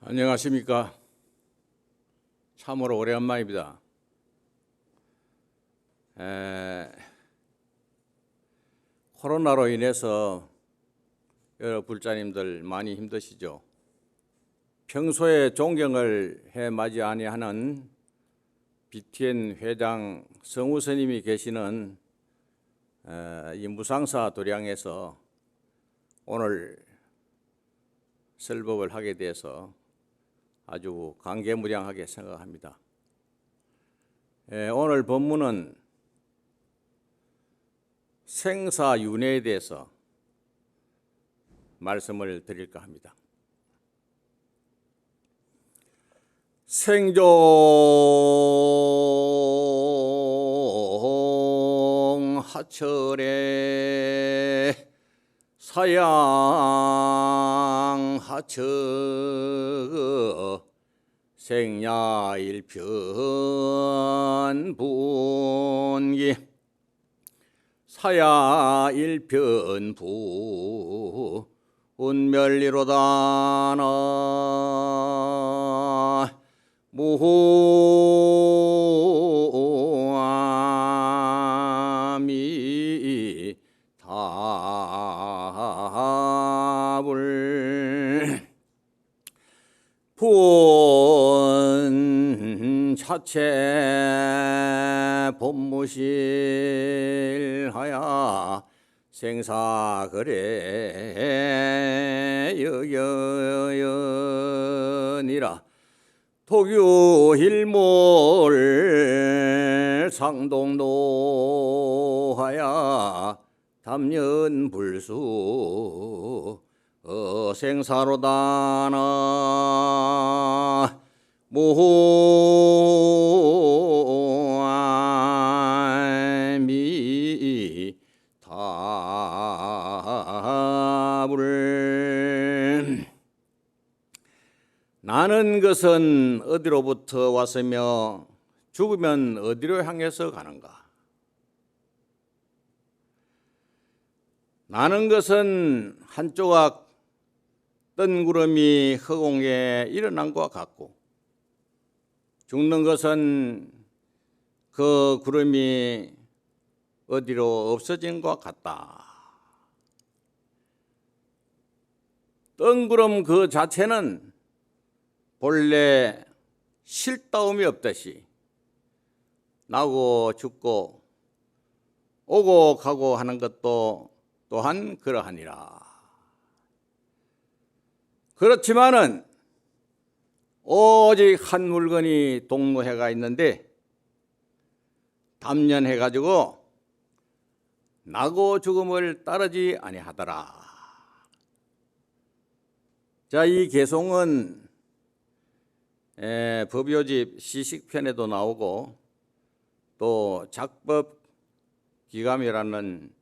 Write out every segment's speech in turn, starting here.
안녕하십니까. 참으로 오래간만입니다. 코로나로 인해서 여러 불자님들 많이 힘드시죠. 평소에 존경을 해 맞이 아니하는 BTN 회장 성우 스님이 계시는 이 무상사 도량에서 오늘 설법을 하게 돼서 아주 감개무량하게 생각합니다. 오늘 법문은 생사윤회에 대해서 말씀을 드릴까 합니다. 생종 하철에 사양 하처 생야일편 분기 사야일편 부 운멸리로다나 무아미 답을 본 자체 법무실하야 생사거래 여연이라 토규일몰 상동노하야 담연불수 생사로다나 무아미 답을 나는 것은 어디로부터 왔으며 죽으면 어디로 향해서 가는가? 나는 것은 한 조각 뜬 구름이 허공에 일어난 것과 같고 죽는 것은 그 구름이 어디로 없어진 것과 같다. 뜬 구름 그 자체는 본래 실다움이 없듯이 나고 죽고 오고 가고 하는 것도 또한 그러하니라. 그렇지만은 오직 한 물건이 동무해가 있는데 담연해가지고 나고 죽음을 따르지 아니하더라. 자, 이 개송은 법요집 시식편에도 나오고 또 작법기감이라는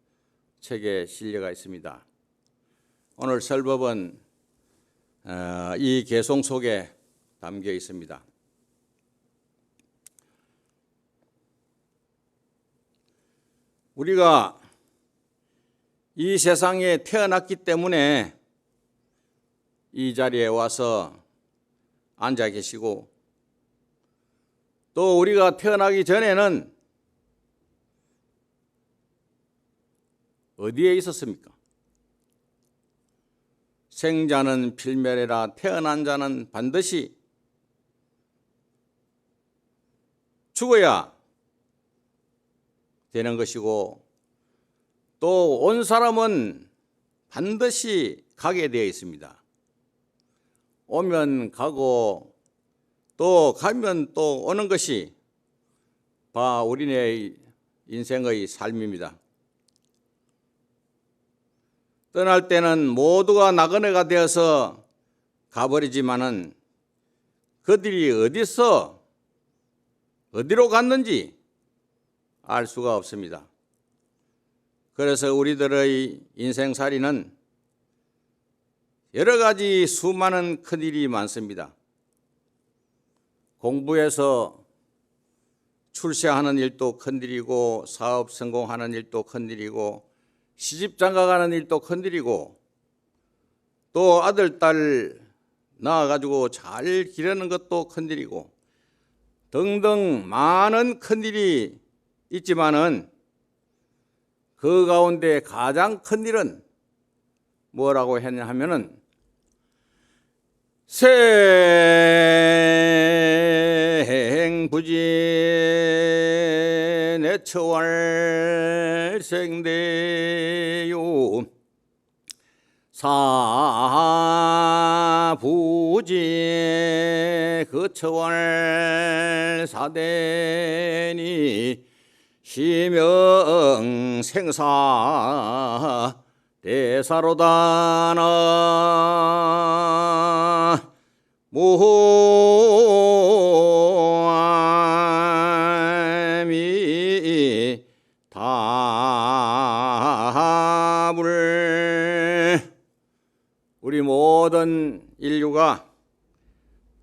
책에 실려가 있습니다. 오늘 설법은 이 개송 속에 담겨 있습니다. 우리가 이 세상에 태어났기 때문에 이 자리에 와서 앉아 계시고 또 우리가 태어나기 전에는 어디에 있었습니까? 생자는 필멸이라 태어난 자는 반드시 죽어야 되는 것이고 또 온 사람은 반드시 가게 되어 있습니다. 오면 가고 또 가면 또 오는 것이 우리네 인생의 삶입니다. 떠날 때는 모두가 나그네가 되어서 가버리지만은 그들이 어디로 갔는지 알 수가 없습니다. 그래서 우리들의 인생살이는 여러 가지 수많은 큰일이 많습니다. 공부해서 출세하는 일도 큰일이고 사업 성공하는 일도 큰일이고 시집 장가가는 일도 큰일이고 또 아들, 딸 낳아가지고 잘 기르는 것도 큰일이고 등등 많은 큰일이 있지만은 그 가운데 가장 큰일은 뭐라고 했냐 하면은 생부지 내처활생대요 사부지 그처활사대니 시명생사 대사로다나 모함이 답을 우리 모든 인류가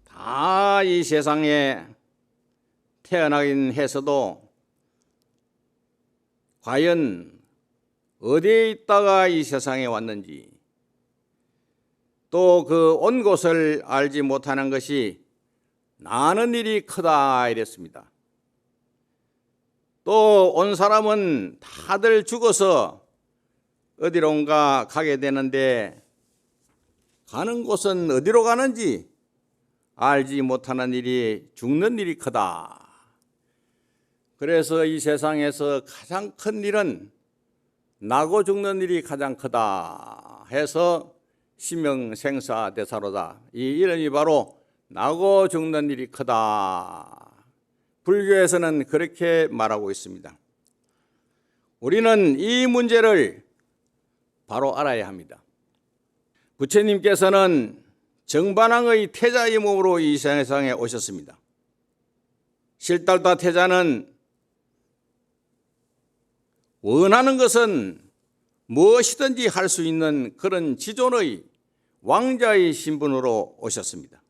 다 이 세상에 태어나긴 해서도 과연 어디에 있다가 이 세상에 왔는지 또 그 온 곳을 알지 못하는 것이 나는 일이 크다 이랬습니다. 또 온 사람은 다들 죽어서 어디론가 가게 되는데 가는 곳은 어디로 가는지 알지 못하는 일이 죽는 일이 크다. 그래서 이 세상에서 가장 큰 일은 나고 죽는 일이 가장 크다 해서 시명생사대사로다. 이 이름이 바로 나고 죽는 일이 크다. 불교에서는 그렇게 말하고 있습니다. 우리는 이 문제를 바로 알아야 합니다. 부처님께서는 정반왕의 태자의 몸으로 이 세상에 오셨습니다. 실달다 태자는 원하는 것은 무엇이든지 할 수 있는 그런 지존의 왕자의 신분으로 오셨습니다.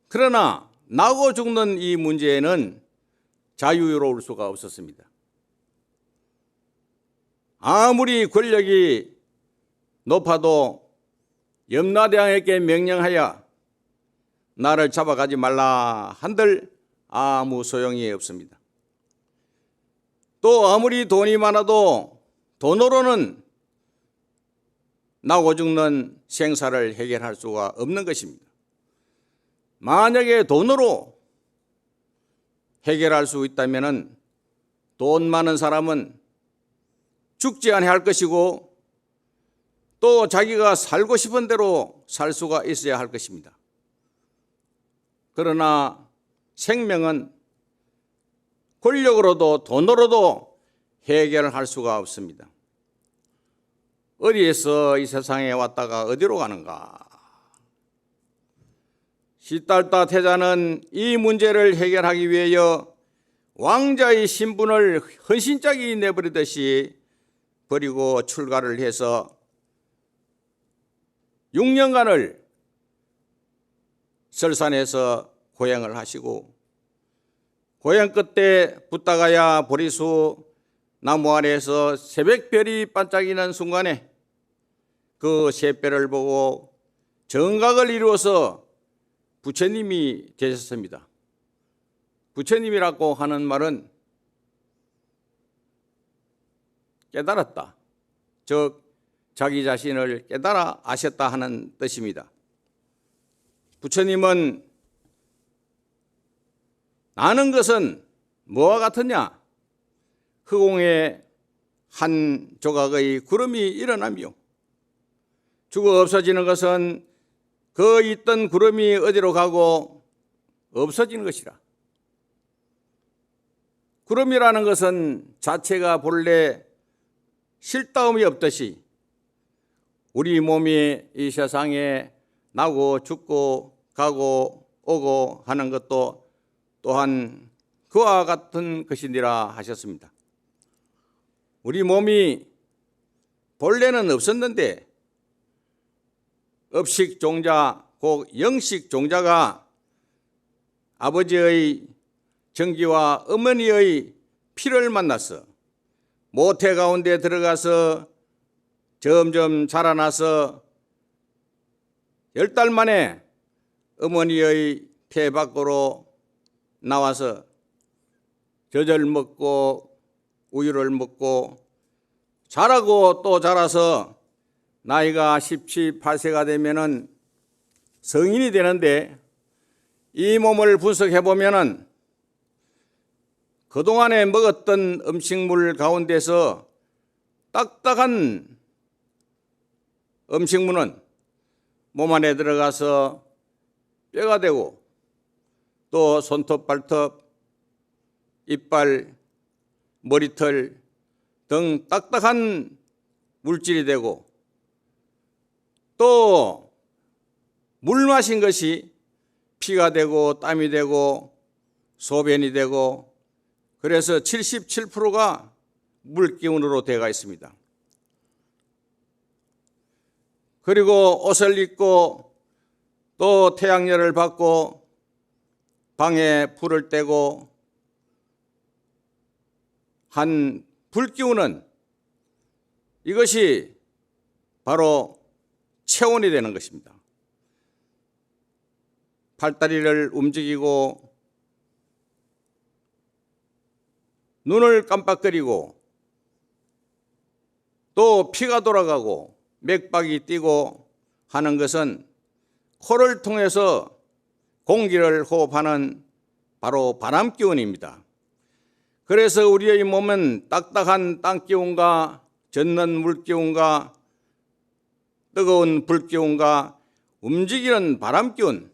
그러나 나고 죽는 이 문제에는 자유로울 수가 없었습니다. 아무리 권력이 높아도 염라대왕에게 명령하여 나를 잡아가지 말라 한들 아무 소용이 없습니다. 또 아무리 돈이 많아도 돈으로는 나고 죽는 생사를 해결할 수가 없는 것입니다. 만약에 돈으로 해결할 수 있다면 돈 많은 사람은 죽지 않아야 할 것이고 또 자기가 살고 싶은 대로 살 수가 있어야 할 것입니다. 그러나 생명은 권력으로도 돈으로도 해결할 수가 없습니다. 어디에서 이 세상에 왔다가 어디로 가는가? 시달다 태자는 이 문제를 해결하기 위하여 왕자의 신분을 헌신짝이 내버리듯이 버리고 출가를 해서 6년간을 설산에서 고행을 하시고 고행 끝에 붓다가야 보리수 나무 아래에서 새벽별이 반짝이는 순간에 그 새별을 보고 정각을 이루어서 부처님이 되셨습니다. 부처님이라고 하는 말은 깨달았다, 즉 자기 자신을 깨달아 아셨다 하는 뜻입니다. 부처님은 나는 것은 뭐와 같으냐? 허공에 한 조각의 구름이 일어나며 죽어 없어지는 것은 그 있던 구름이 어디로 가고 없어지는 것이라. 구름이라는 것은 자체가 본래 실다움이 없듯이 우리 몸이 이 세상에 나고 죽고 가고 오고 하는 것도 또한 그와 같은 것이니라 하셨습니다. 우리 몸이 본래는 없었는데 업식종자 곧 영식종자가 아버지의 정기와 어머니의 피를 만나서 모태 가운데 들어가서 점점 자라나서 10달 만에 어머니의 태 밖으로 나와서 젖을 먹고 우유를 먹고 자라고 또 자라서 나이가 17, 18세가 되면은 성인이 되는데, 이 몸을 분석해 보면은 그동안에 먹었던 음식물 가운데서 딱딱한 음식물은 몸 안에 들어가서 뼈가 되고, 또 손톱, 발톱, 이빨, 머리털 등 딱딱한 물질이 되고, 또 물 마신 것이 피가 되고 땀이 되고 소변이 되고, 그래서 77%가 물기운으로 되어 있습니다. 그리고 옷을 입고 또 태양열을 받고 방에 불을 떼고 한 불기운은, 이것이 바로 체온이 되는 것입니다. 팔다리를 움직이고 눈을 깜빡거리고 또 피가 돌아가고 맥박이 뛰고 하는 것은 코를 통해서 공기를 호흡하는 바로 바람기운입니다. 그래서 우리의 몸은 딱딱한 땅기운과 젖는 물기운과 뜨거운 불기운과 움직이는 바람기운,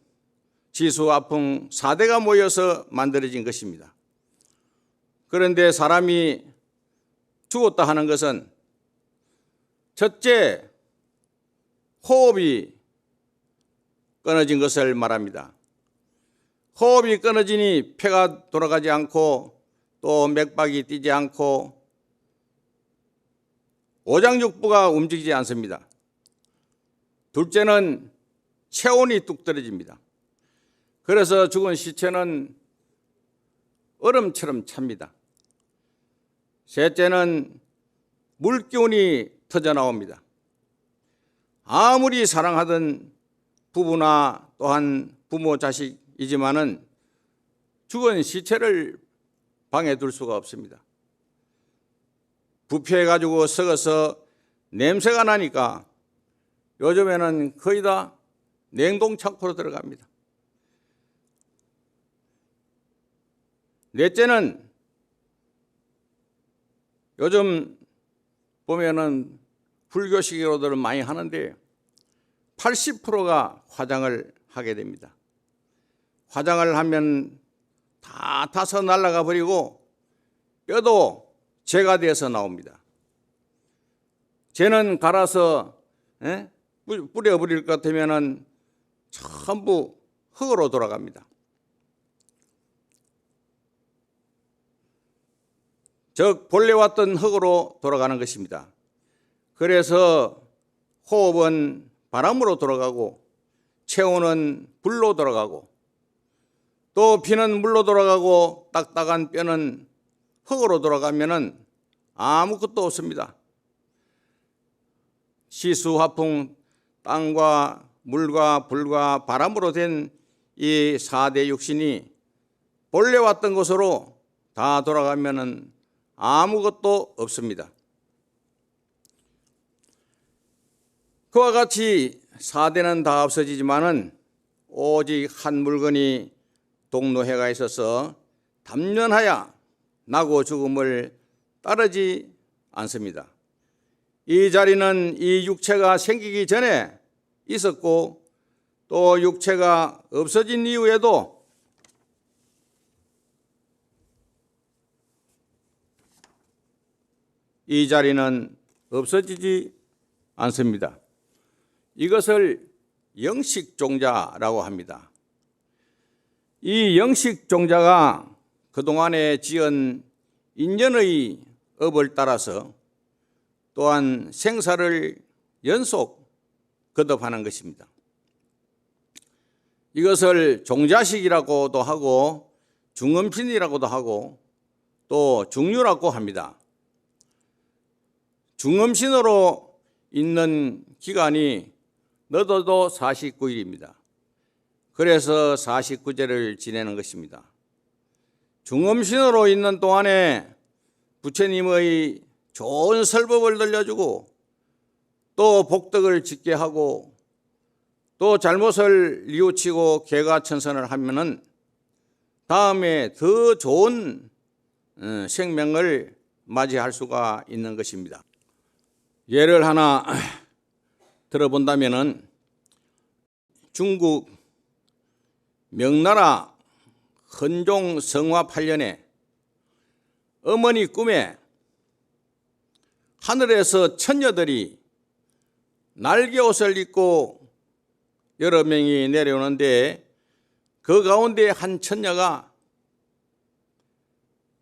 지수화풍 4대가 모여서 만들어진 것입니다. 그런데 사람이 죽었다 하는 것은 첫째, 호흡이 끊어진 것을 말합니다. 호흡이 끊어지니 폐가 돌아가지 않고 또 맥박이 뛰지 않고 오장육부가 움직이지 않습니다. 둘째는 체온이 뚝 떨어집니다. 그래서 죽은 시체는 얼음처럼 찹니다. 셋째는 물기운이 터져 나옵니다. 아무리 사랑하던 부부나 또한 부모 자식이지만은 죽은 시체를 방에 둘 수가 없습니다. 부패해가지고 썩어서 냄새가 나니까 요즘에는 거의 다 냉동창고로 들어갑니다. 넷째는 요즘 보면은 불교식으로들 많이 하는데 80%가 화장을 하게 됩니다. 화장을 하면 다 타서 날아가 버리고 뼈도 재가 돼서 나옵니다. 재는 갈아서 뿌려버릴 것 같으면은 전부 흙으로 돌아갑니다. 즉 본래 왔던 흙으로 돌아가는 것입니다. 그래서 호흡은 바람으로 돌아가고 체온은 불로 돌아가고 또 피는 물로 돌아가고 딱딱한 뼈는 흙으로 돌아가면은 아무것도 없습니다. 시수, 화풍, 땅과 물과 불과 바람으로 된 이 4대 육신이 본래 왔던 곳으로 다 돌아가면은 아무것도 없습니다. 그와 같이 4대는 다 없어지지만은 오직 한 물건이 동로해가 있어서 담연하여 나고 죽음을 따르지 않습니다. 이 자리는 이 육체가 생기기 전에 있었고 또 육체가 없어진 이후에도 이 자리는 없어지지 않습니다. 이것을 영식종자라고 합니다. 이 영식종자가 그동안에 지은 인연의 업을 따라서 또한 생사를 연속 거듭하는 것입니다. 이것을 종자식이라고도 하고 중음신이라고도 하고 또 중유라고 합니다. 중음신으로 있는 기간이 너도도 49일입니다. 그래서 49제를 지내는 것입니다. 중음신으로 있는 동안에 부처님의 좋은 설법을 들려주고 또 복덕을 짓게 하고 또 잘못을 뉘우치고 개가천선을 하면은 다음에 더 좋은 생명을 맞이할 수가 있는 것입니다. 예를 하나 들어본다면은 중국 명나라 헌종 성화 8년에 어머니 꿈에 하늘에서 처녀들이 날개옷을 입고 여러 명이 내려오는데 그 가운데 한 처녀가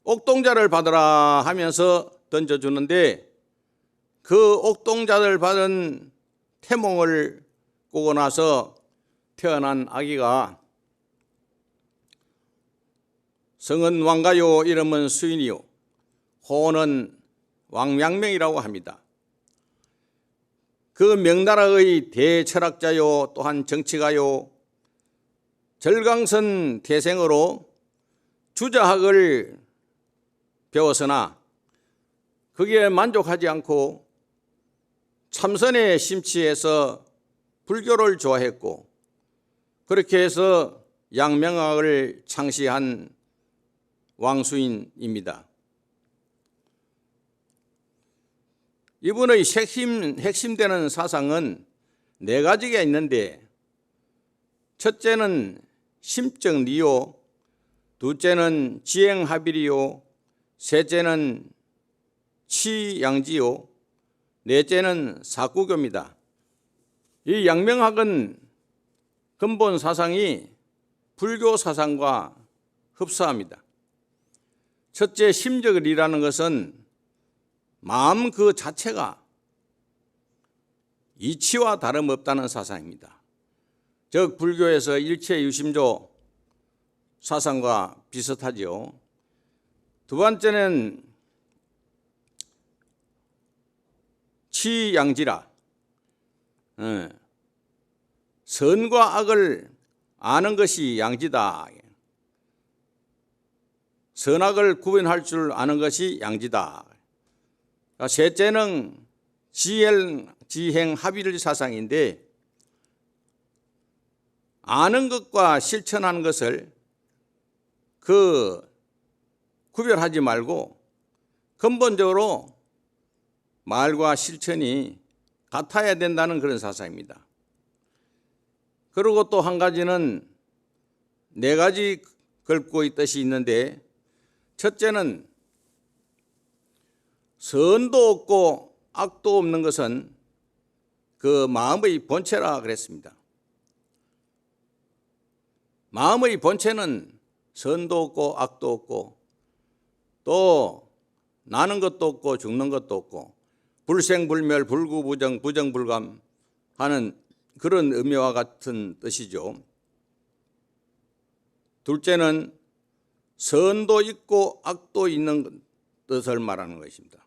옥동자를 받으라 하면서 던져주는데 그 옥동자를 받은 태몽을 꾸고 나서 태어난 아기가 성은 왕가요, 이름은 수인이요, 호는 왕양명이라고 합니다. 그 명나라의 대철학자요, 또한 정치가요, 절강선 태생으로 주자학을 배웠으나 거기에 만족하지 않고 참선에 심취해서 불교를 좋아했고 그렇게 해서 양명학을 창시한 왕수인입니다. 이분의 핵심되는 사상은 네 가지가 있는데 첫째는 심정리요, 둘째는 지행합일이요, 셋째는 치양지요, 넷째는 사구교입니다. 이 양명학은 근본 사상이 불교 사상과 흡사합니다. 첫째 심적을이라는 것은 마음 그 자체가 이치와 다름없다는 사상입니다. 즉 불교에서 일체유심조 사상과 비슷하죠. 두 번째는 치양지라, 선과 악을 아는 것이 양지다. 선악을 구분할 줄 아는 것이 양지다. 셋째는 지행합일 사상인데 아는 것과 실천하는 것을 구별하지 말고 근본적으로 말과 실천이 같아야 된다는 그런 사상입니다. 그리고 또 한 가지는 네 가지 걸고 있듯이 있는데 첫째는 선도 없고 악도 없는 것은 그 마음의 본체라 그랬습니다. 마음의 본체는 선도 없고 악도 없고 또 나는 것도 없고 죽는 것도 없고 불생불멸 불구부정 부정불감 하는 그런 의미와 같은 뜻이죠. 둘째는 선도 있고 악도 있는 뜻을 말하는 것입니다.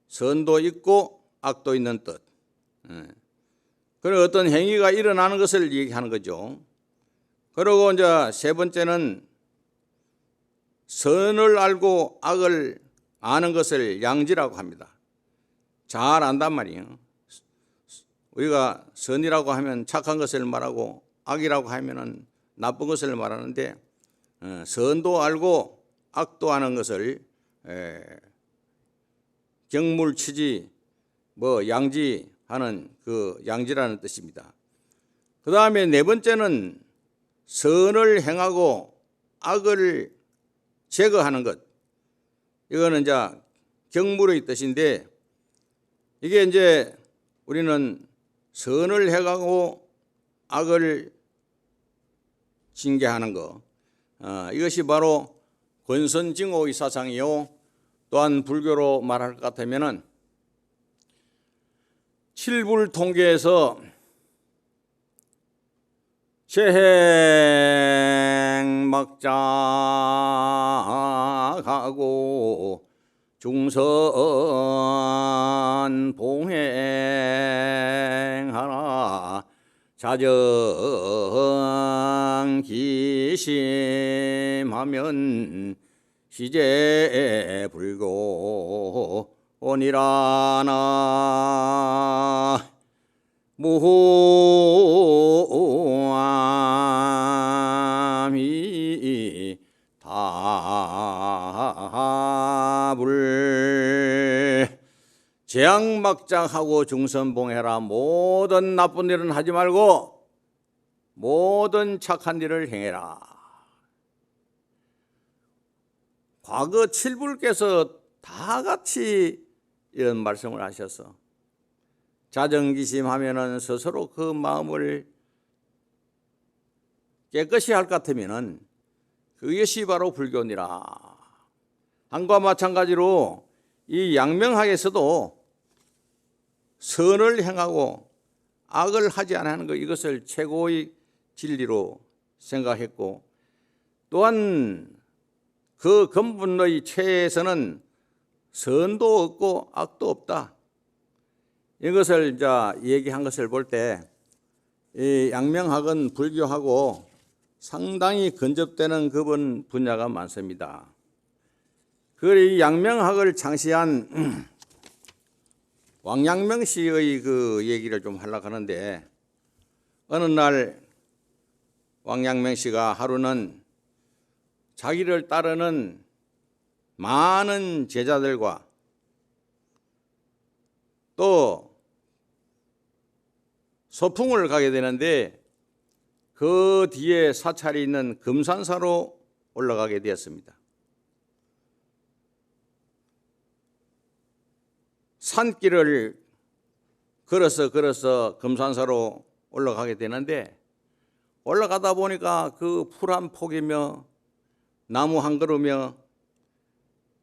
선도 있고 악도 있는 뜻. 그런 어떤 행위가 일어나는 것을 얘기하는 거죠. 그리고 이제 세 번째는 선을 알고 악을 아는 것을 양지라고 합니다. 잘 안단 말이에요. 우리가 선이라고 하면 착한 것을 말하고 악이라고 하면은 나쁜 것을 말하는데 선도 알고 악도 아는 것을 경물치지 양지하는 그 양지라는 뜻입니다. 그 다음에 네 번째는 선을 행하고 악을 제거하는 것. 이거는 이제 경물의 뜻인데 이게 이제 우리는 선을 행하고 악을 징계하는 것. 이것이 바로 권선징오의 사상이요. 또한 불교로 말할 것 같으면은 칠불통계에서 재행막자하고 중선 봉행하나 자정기심하면 시제불고니라나 무함이 답을 재앙막장하고 중선봉해라. 모든 나쁜 일은 하지 말고 모든 착한 일을 행해라. 과거 칠불께서 다 같이 이런 말씀을 하셔서 자정기심하면은 스스로 그 마음을 깨끗이 할 것 같으면은 그것이 바로 불교니라. 한과 마찬가지로 이 양명학에서도 선을 행하고 악을 하지 않는 것, 이것을 최고의 진리로 생각했고, 또한 그 근본의 최에서는 선도 없고 악도 없다. 이것을 이제 얘기한 것을 볼 때 이 양명학은 불교하고 상당히 근접되는 그분 분야가 많습니다. 그 양명학을 창시한 왕양명 씨의 그 얘기를 좀 하려고 하는데, 어느 날 왕양명 씨가 하루는 자기를 따르는 많은 제자들과 또 소풍을 가게 되는데, 그 뒤에 사찰이 있는 금산사로 올라가게 되었습니다. 산길을 걸어서 금산사로 올라가게 되는데, 올라가다 보니까 그 풀 한 폭이며 나무 한 그루며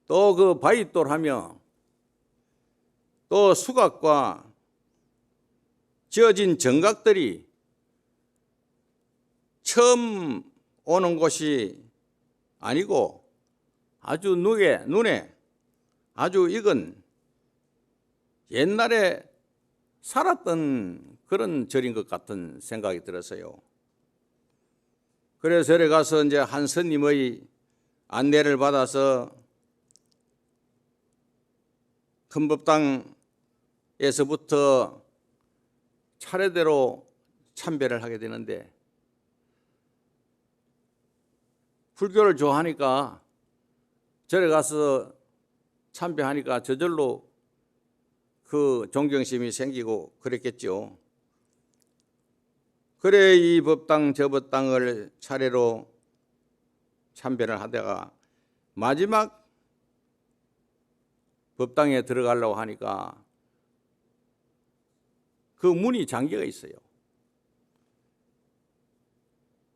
또 그 바위돌하며 또 수각과 지어진 정각들이 처음 오는 곳이 아니고 아주 눈에 아주 익은 옛날에 살았던 그런 절인 것 같은 생각이 들었어요. 그래서 절에 가서 이제 한 스님의 안내를 받아서 큰법당에서부터 차례대로 참배를 하게 되는데, 불교를 좋아하니까 절에 가서 참배하니까 저절로 그 존경심이 생기고 그랬겠죠. 그래 이 법당 저 법당을 차례로 참배를 하다가 마지막 법당에 들어가려고 하니까 그 문이 잠겨 있어요.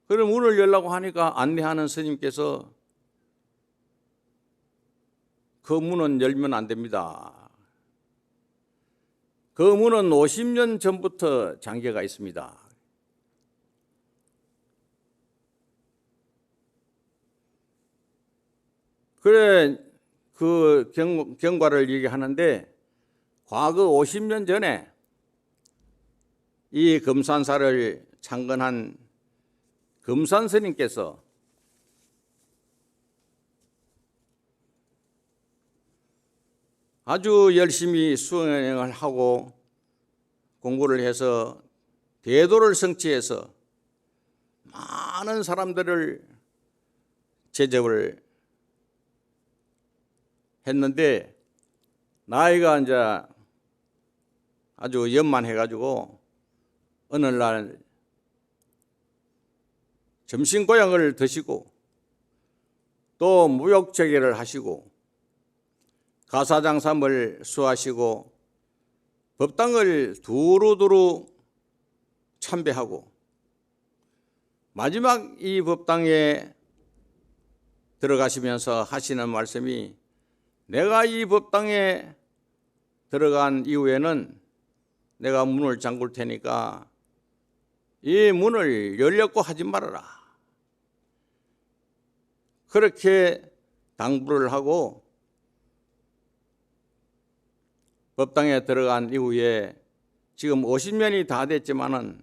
그럼 문을 열라고 하니까 안내하는 스님께서 그 문은 열면 안 됩니다. 그 문은 50년 전부터 잠겨가 있습니다. 그래 그 경과를 얘기하는데, 과거 50년 전에 이 금산사를 창건한 금산 스님께서 아주 열심히 수행을 하고 공부를 해서 대도를 성취해서 많은 사람들을 제접을 했는데, 나이가 이제 아주 연만해가지고 어느 날 점심고향을 드시고 또 무역체계를 하시고 가사장삼을 수하시고 법당을 두루두루 참배하고 마지막 이 법당에 들어가시면서 하시는 말씀이, 내가 이 법당에 들어간 이후에는 내가 문을 잠글 테니까 이 문을 열렸고 하지 말아라. 그렇게 당부를 하고 법당에 들어간 이후에 지금 50년이 다 됐지만은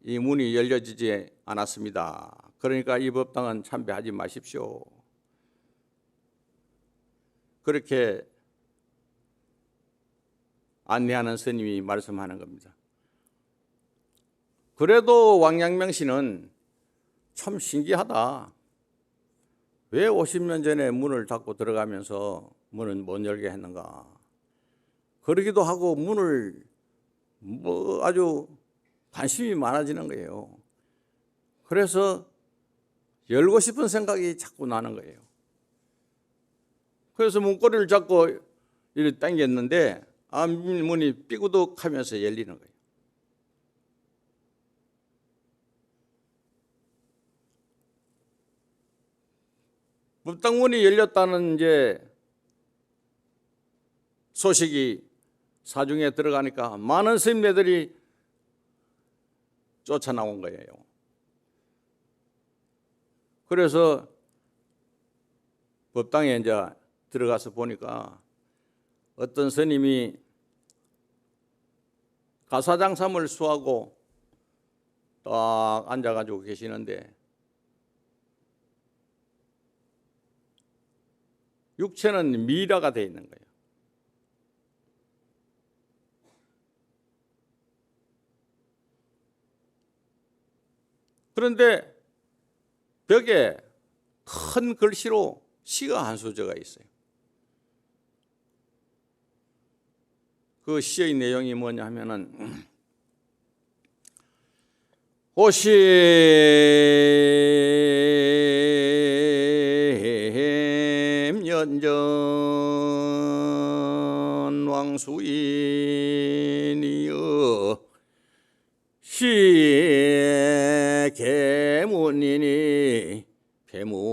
이 문이 열려지지 않았습니다. 그러니까 이 법당은 참배하지 마십시오. 그렇게 안내하는 스님이 말씀하는 겁니다. 그래도 왕양명 씨는 참 신기하다. 왜 50년 전에 문을 닫고 들어가면서 문은 못 열게 했는가. 그러기도 하고 문을 아주 관심이 많아지는 거예요. 그래서 열고 싶은 생각이 자꾸 나는 거예요. 그래서 문고리를 잡고 이렇게 당겼는데 문이 삐그덕하면서 열리는 거예요. 법당문이 열렸다는 이제 소식이 사중에 들어가니까 많은 스님네들이 쫓아나온 거예요. 그래서 법당에 이제 들어가서 보니까 어떤 스님이 가사장삼을 수하고 딱 앉아가지고 계시는데 육체는 미라가 되어 있는 거예요. 그런데 벽에 큰 글씨로 시가 한 소절가 있어요. 그 시의 내용이 뭐냐 하면은 오심연전 왕수인이여 시의 계문이니 배문인으로다나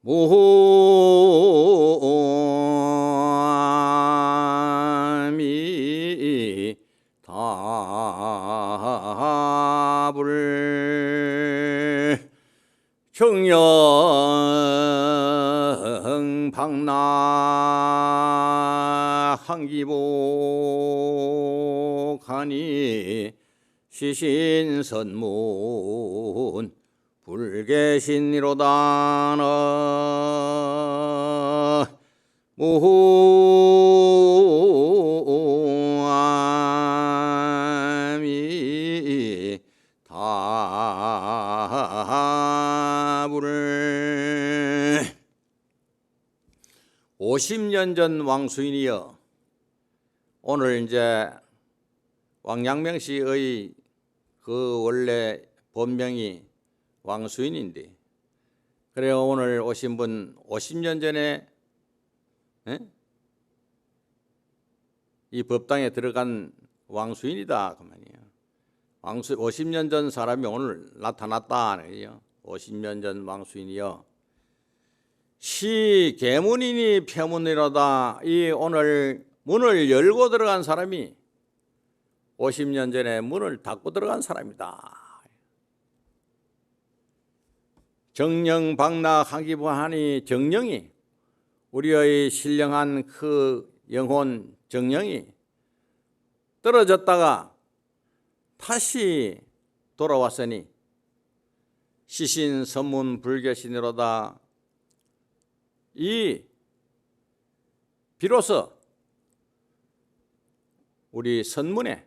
모함이 답을 정영방나 한기복하니 시신선문 불계신이로다나 모함이 답을 50년 전 왕수인이여 오늘 이제 왕양명 씨의 그 원래 본명이 왕수인인데 그래요. 오늘 오신 분 50년 전에 이 법당에 들어간 왕수인이다 그 말이에요. 50년 전 사람이 오늘 나타났다. 50년 전 왕수인이여 시 계문이니 폐문이로다. 이 오늘 문을 열고 들어간 사람이 50년 전에 문을 닫고 들어간 사람이다. 정령방락 한기부하니 정령이 우리의 신령한 그 영혼 정령이 떨어졌다가 다시 돌아왔으니 시신 선문 불교신으로다. 이 비로소 우리 선문은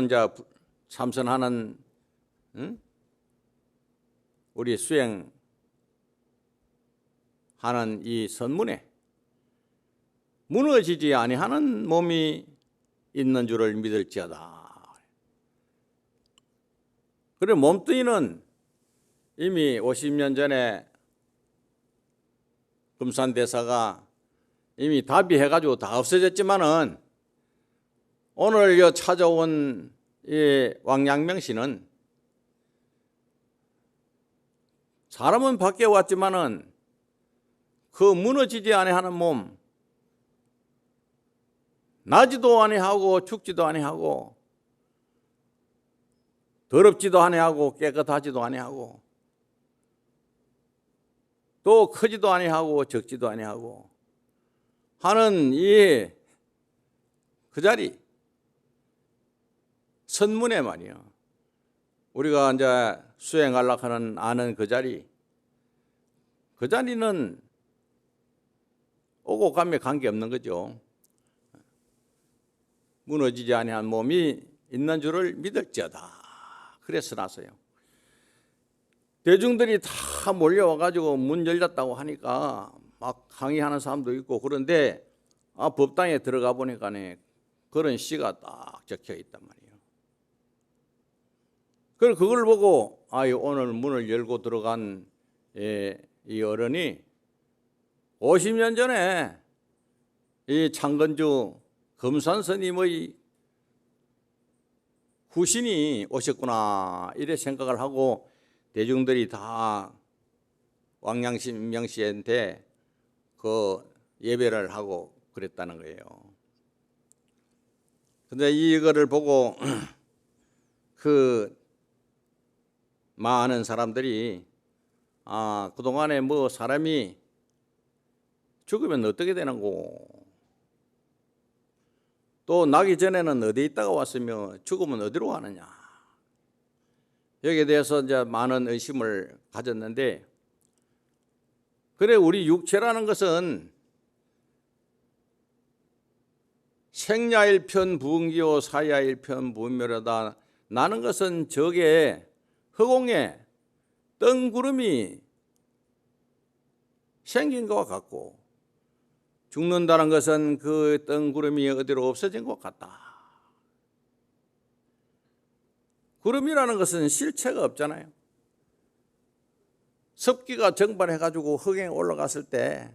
이제 참선하는 우리 수행하는 이 선문에 무너지지 아니하는 몸이 있는 줄을 믿을지어다. 그래 몸뚱이는 이미 50년 전에 금산대사가 이미 답이해가지고 다 없어졌지만은 오늘 찾아온 이 왕양명 씨는 사람은 밖에 왔지만은 그 무너지지 아니하는 몸 나지도 아니하고 죽지도 아니하고 더럽지도 아니하고 깨끗하지도 아니하고 또 크지도 아니하고 적지도 아니하고 하는 그 자리, 선문에 말이야. 우리가 이제 수행하려고 아는 그 자리는 오고 가면 관계없는 거죠. 무너지지 아니한 몸이 있는 줄을 믿을지어다. 그래서 나서요. 대중들이 다 몰려와가지고 문 열렸다고 하니까 막 항의하는 사람도 있고 그런데 법당에 들어가 보니까 그런 시가 딱 적혀 있단 말이에요. 그래서 그걸 보고 오늘 문을 열고 들어간 이 어른이 50년 전에 이 창건주 금산 스님의 후신이 오셨구나 이래 생각을 하고 대중들이 다 왕양시 임명시한테 그 예배를 하고 그랬다는 거예요. 근데 이거를 보고 그 많은 사람들이 그동안에 뭐 사람이 죽으면 어떻게 되는고, 또 나기 전에는 어디 있다가 왔으며 죽으면 어디로 가느냐, 여기에 대해서 이제 많은 의심을 가졌는데, 그래 우리 육체라는 것은 생야일편 부응기요 사야일편 부멸하다. 나는 것은 저게 허공에 뜬구름이 생긴 것과 같고, 죽는다는 것은 그 뜬구름이 어디로 없어진 것 같다. 구름이라는 것은 실체가 없잖아요. 습기가 증발해가지고 흙에 올라갔을 때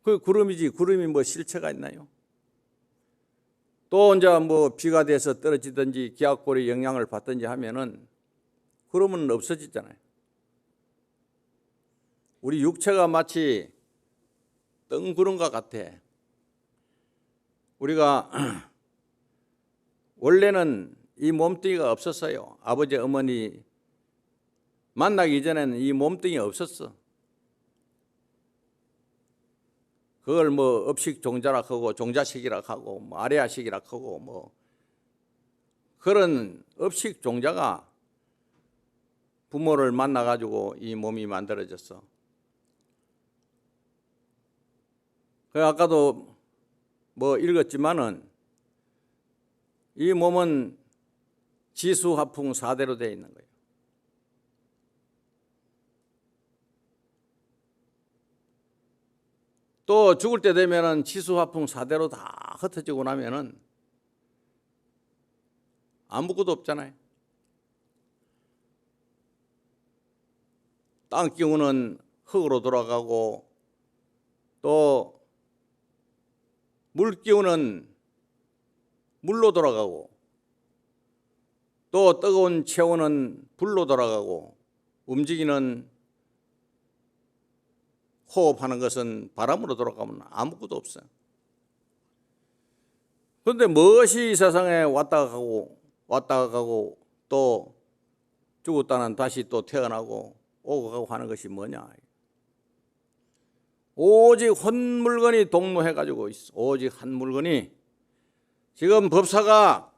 그 구름이지, 구름이 뭐 실체가 있나요? 또 이제 뭐 비가 돼서 떨어지든지 기압골의 영향을 받든지 하면은 구름은 없어지잖아요. 우리 육체가 마치 뜬구름과 같아. 우리가 원래는 이 몸뚱이가 없었어요. 아버지 어머니 만나기 전에는 이 몸뚱이 없었어. 그걸 뭐 업식종자라 하고 종자식이라 하고 뭐 아래아식이라 하고 뭐 그런 업식종자가 부모를 만나 가지고 이 몸이 만들어졌어. 그 아까도 뭐 읽었지만은 이 몸은 지수화풍 4대로 되어 있는 거예요. 또 죽을 때 되면은 지수화풍 4대로 다 흩어지고 나면은 아무것도 없잖아요. 땅 기운은 흙으로 돌아가고, 또 물 기운은 물로 돌아가고, 또 뜨거운 체온은 불로 돌아가고, 움직이는 호흡하는 것은 바람으로 돌아가면 아무것도 없어요. 그런데 무엇이 이 세상에 왔다가 가고 또 죽었다는 다시 또 태어나고 오고 가고 하는 것이 뭐냐? 오직 한 물건이 동로해가지고 있어. 오직 한 물건이 지금 법사가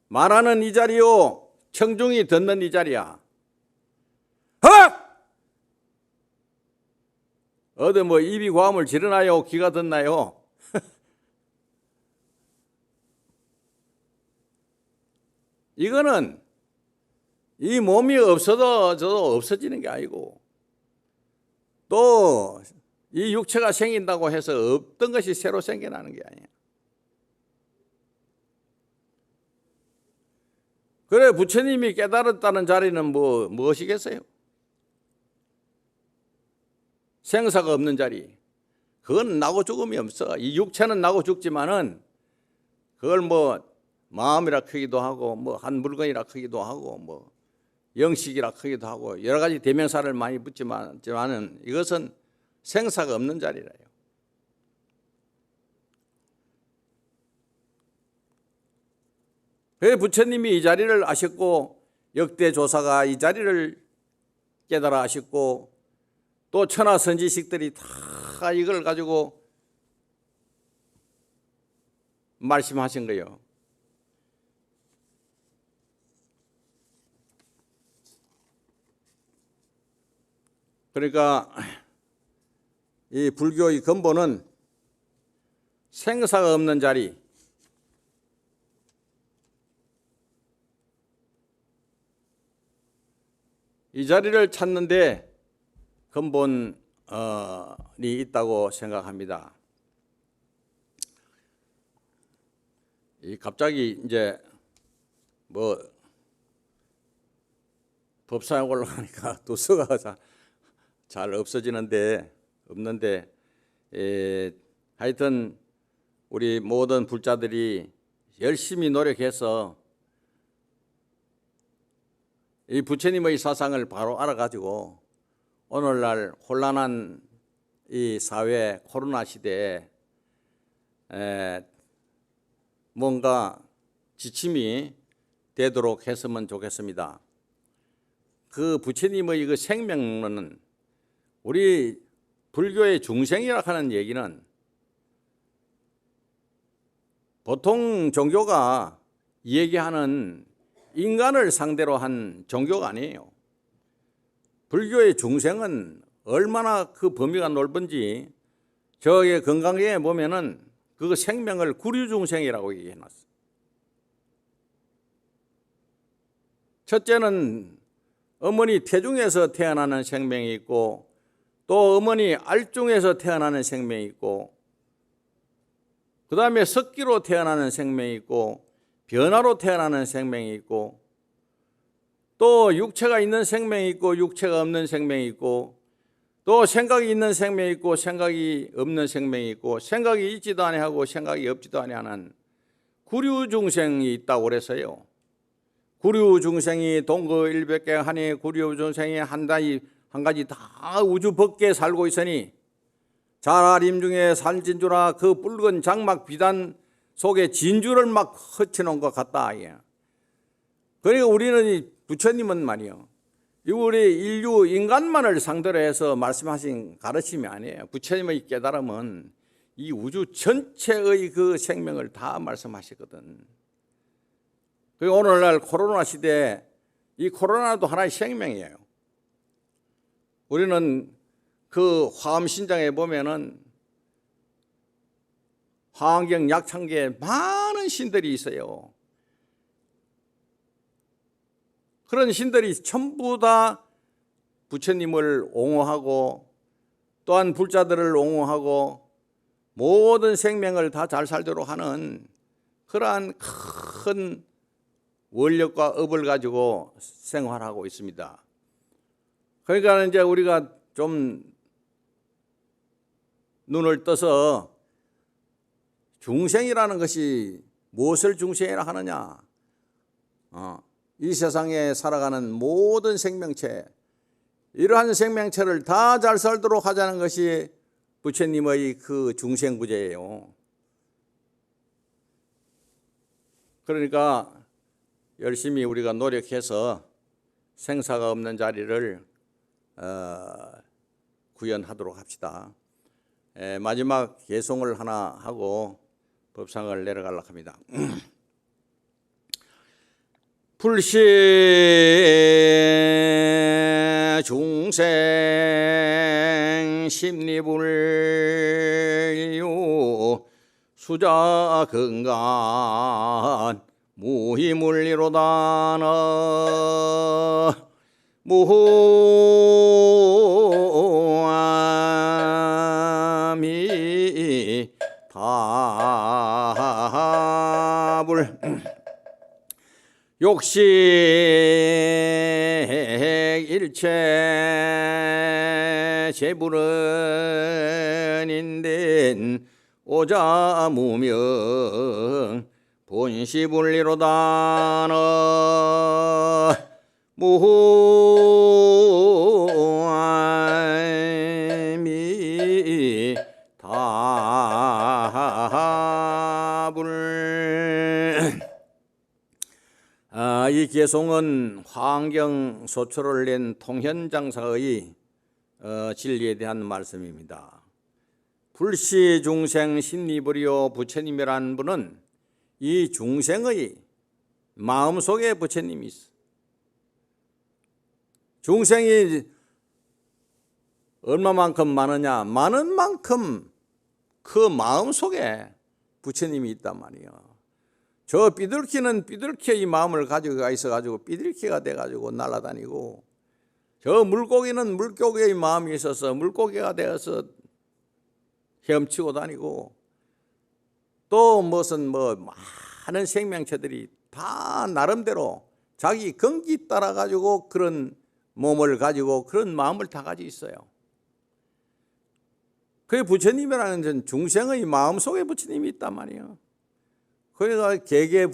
말하는 이 자리요, 청중이 듣는 이 자리야. 어디 뭐 입이 고함을 지르나요? 귀가 듣나요? 이거는 이 몸이 없어도 저도 없어지는 게 아니고, 또 이 육체가 생긴다고 해서 없던 것이 새로 생겨나는 게 아니야. 그래 부처님이 깨달았다는 자리는 무엇이겠어요? 생사가 없는 자리. 그건 나고 죽음이 없어. 이 육체는 나고 죽지만은 그걸 뭐 마음이라 크기도 하고 뭐 한 물건이라 크기도 하고 뭐 영식이라 크기도 하고 여러 가지 대명사를 많이 붙지만은 이것은 생사가 없는 자리라요. 왜 부처님이 이 자리를 아셨고 역대 조사가 이 자리를 깨달아 아셨고 또 천하 선지식들이 다 다 이걸 가지고 말씀하신 거예요. 그러니까 이 불교의 근본은 생사가 없는 자리, 이 자리를 찾는데 근본이 있다고 생각합니다. 이 갑자기 이제 뭐 법사에 올라가니까 도서가 잘 없는데 하여튼 우리 모든 불자들이 열심히 노력해서 이 부처님의 사상을 바로 알아가지고 오늘날 혼란한 이 사회 코로나 시대에 뭔가 지침이 되도록 했으면 좋겠습니다. 그 부처님의 그 생명론은 우리 불교의 중생이라 하는 얘기는 보통 종교가 얘기하는 인간을 상대로 한 종교가 아니에요. 불교의 중생은 얼마나 그 범위가 넓은지 저의 건강경에 보면은 그 생명을 구류중생이라고 얘기해놨어요. 첫째는 어머니 태중에서 태어나는 생명이 있고, 또 어머니 알중에서 태어나는 생명이 있고, 그 다음에 석기로 태어나는 생명이 있고, 변화로 태어나는 생명이 있고, 또 육체가 있는 생명이 있고 육체가 없는 생명이 있고, 또 생각이 있는 생명이 있고 생각이 없는 생명이 있고, 생각이 있지도 아니하고 생각이 없지도 아니하는 구류중생이 있다고 그래서요. 구류중생이 동거일백계하니 구류중생이 한 가지 다 우주 밖에 살고 있으니 자라림 중에 살진주라, 그 붉은 장막 비단 속에 진주를 막 흩어놓은 것 같다. 그러니까 우리는 부처님은 말이요, 우리 인류 인간만을 상대로 해서 말씀하신 가르침이 아니에요. 부처님의 깨달음은 이 우주 전체의 그 생명을 다 말씀하시거든. 그리고 오늘날 코로나 시대에 이 코로나도 하나의 생명이에요. 우리는 그 화엄신장에 보면은 화엄경 약창계에 많은 신들이 있어요. 그런 신들이 전부 다 부처님을 옹호하고 또한 불자들을 옹호하고 모든 생명을 다 잘 살도록 하는 그러한 큰 원력과 업을 가지고 생활하고 있습니다. 그러니까 이제 우리가 좀 눈을 떠서 중생이라는 것이 무엇을 중생이라 하느냐, 이 세상에 살아가는 모든 생명체, 이러한 생명체를 다 잘 살도록 하자는 것이 부처님의 그 중생구제예요. 그러니까 열심히 우리가 노력해서 생사가 없는 자리를 구현하도록 합시다. 마지막 개송을 하나 하고 법상을 내려가려고 합니다. 불시 중생 심리불유 수자 근간 무희물리로다나 무함이 답을 욕식 일체 재불은인된 오자무명 본시불리로다나 무함이 답을. 이 개송은 화엄경 소초를 낸 통현장사의 진리에 대한 말씀입니다. 불시 중생 심리부리요 부처님이라는 분은 이 중생의 마음속에 부처님이 있어. 중생이 얼마만큼 많으냐? 많은 만큼 그 마음속에 부처님이 있단 말이에요. 저 삐들키는 삐들키의 마음을 가지고 있어가지고 삐들키가 돼가지고 날아다니고, 저 물고기는 물고기의 마음이 있어서 물고기가 되어서 헤엄치고 다니고, 또 무슨 많은 생명체들이 다 나름대로 자기 근기 따라 가지고 그런 몸을 가지고 그런 마음을 다 가지고 있어요. 그게 부처님이라는 중생의 마음속에 부처님이 있단 말이에요. 그래서 개개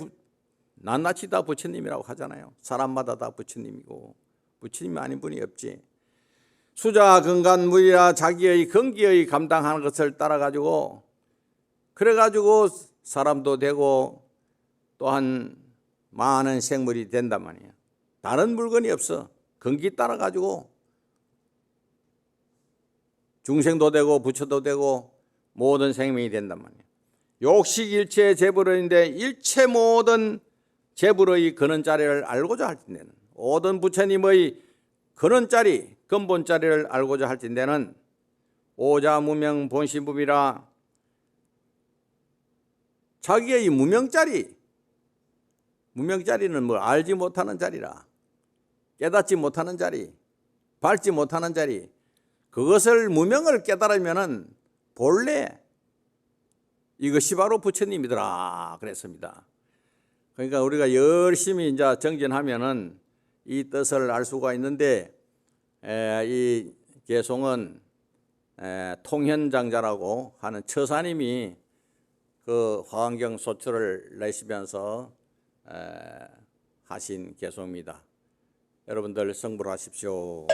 낱낱이 다 부처님이라고 하잖아요. 사람마다 다 부처님이고, 부처님 아닌 분이 없지. 수자 근간무이라 자기의 근기의 감당하는 것을 따라 가지고 그래 가지고 사람도 되고 또한 많은 생물이 된단 말이에요. 다른 물건이 없어. 근기 따라 가지고 중생도 되고 부처도 되고 모든 생명이 된단 말이에요. 욕식일체 재불어인데 일체 모든 재불의 근원자리를 알고자 할 때는, 모든 부처님의 근원자리 근본자리를 알고자 할 때는 오자무명 본시무비라 자기의 무명자리, 무명자리는 뭐 알지 못하는 자리라, 깨닫지 못하는 자리, 밟지 못하는 자리, 그것을 무명을 깨달으면은 본래 이것이 바로 부처님이더라 그랬습니다. 그러니까 우리가 열심히 이제 정진하면은 이 뜻을 알 수가 있는데, 이 개송은 통현장자라고 하는 처사님이 그 화엄경 소출을 내시면서 하신 개송입니다. 여러분들 성불하십시오.